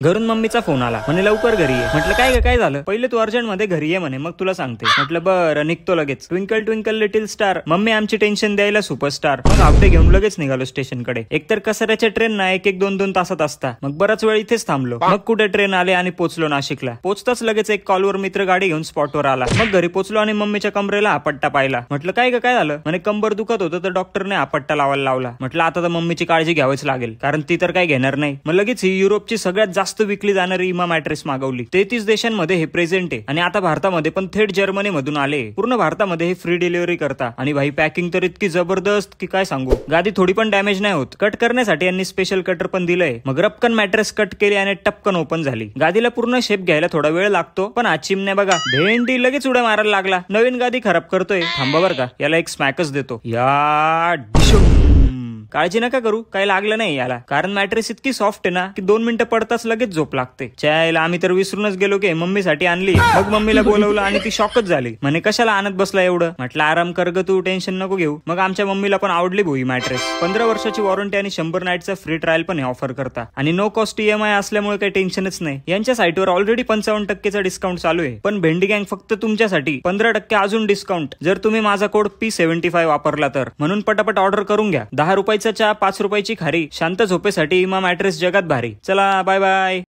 घरून मम्मीचा फोन आला, म्हणे लवकर घरी ये. म्हटलं काय झालं? पहिले तू अर्जंट मध्ये घरी ये म्हणे, मग तुला सांगते. म्हटलं बरं, निघतो लगेच. Twinkle twinkle little star, mummy आमची टेन्शन द्यायला सुपरस्टार. मग अपडे घेऊन लगेच निघालो स्टेशनकडे. एकतर कसाऱ्याच्या ट्रेन ना एक 2 तासात असता. मग बराच वेळ इथेच थांबलो. मग कुठे ट्रेन आले आणि पोचलो नाशिकला. पोचताच लगेच एक कॉलवर मित्र गाडी घेऊन स्पॉटवर आला. मग घरी पोचलो आणि मम्मीच्या कमरेला आपट्टा पाहिला. म्हटलं काय झालं? म्हणे कंबर दुखत होतं तर डॉक्टरने आपट्टा लावायला लावला. म्हटलं आता तर मम्मीची काळजी घ्यावीच लागेल, कारण ती तर काही घेणार नाही. मग लगेच ही युरोपची सगळ्यात जास्त विकली जाणारी इमा मॅट्रेस मागवली. 33 देशांमध्ये हे प्रेझेंट आहे आणि आता भारतामध्ये पण थेट जर्मनी मधून आले. पूर्ण भारतामध्ये हे फ्री डिलिव्हरी करता आणि भाई पॅकिंग तर इतकी जबरदस्त की काय सांगू. गादी थोडी पण डॅमेज नाही होत. कट करण्यासाठी यांनी स्पेशल कटर पण दिलंय. मग रपकन मॅट्रेस कट केली आणि टपकन ओपन झाली. गादीला पूर्ण शेप घ्यायला थोडा वेळ लागतो, पण आज चिमण्या बघा भेंडी लगेच उड्या मारायला लागला. नवीन गादी खराब करतोय. थांबा बर का, याला एक स्मॅकच देतो. या काळजी नका करू, काही लागलं नाही याला, कारण मॅट्रेस इतकी सॉफ्ट आहे ना की 2 मिनिटं पडताच लगेच झोप लागते. चायला आम्ही तर विसरूनच गेलो की मम्मीसाठी आणली. मग मम्मीला बोलवलं आणि ती शॉकच झाली. म्हणे कशाला आणत बसला एवढं? म्हटलं आराम कर ग तू, टेन्शन नको घेऊ. मग आमच्या मम्मीला पण आवडली भोई मॅट्रेस. 15 वर्षाची वॉरंटी आणि 100 नाईटचा फ्री ट्रायल पण हे ऑफर करता आणि नो कॉस्ट EMI असल्यामुळे काही टेन्शनच नाही. यांच्या साईटवर ऑलरेडी 55% डिस्काउंट चालू आहे. पण भेंडी गँग फक्त तुमच्यासाठी 15% अजून डिस्काउंट जर तुम्ही माझा कोड P75 वापरला तर. म्हणून पटापट ऑर्डर करून घ्या. 10 रुपयाचा चहा, 5 रुपयाची खारी. शांत झोपेसाठी इमा मॅट्रेस जगात भारी. चला बाय बाय.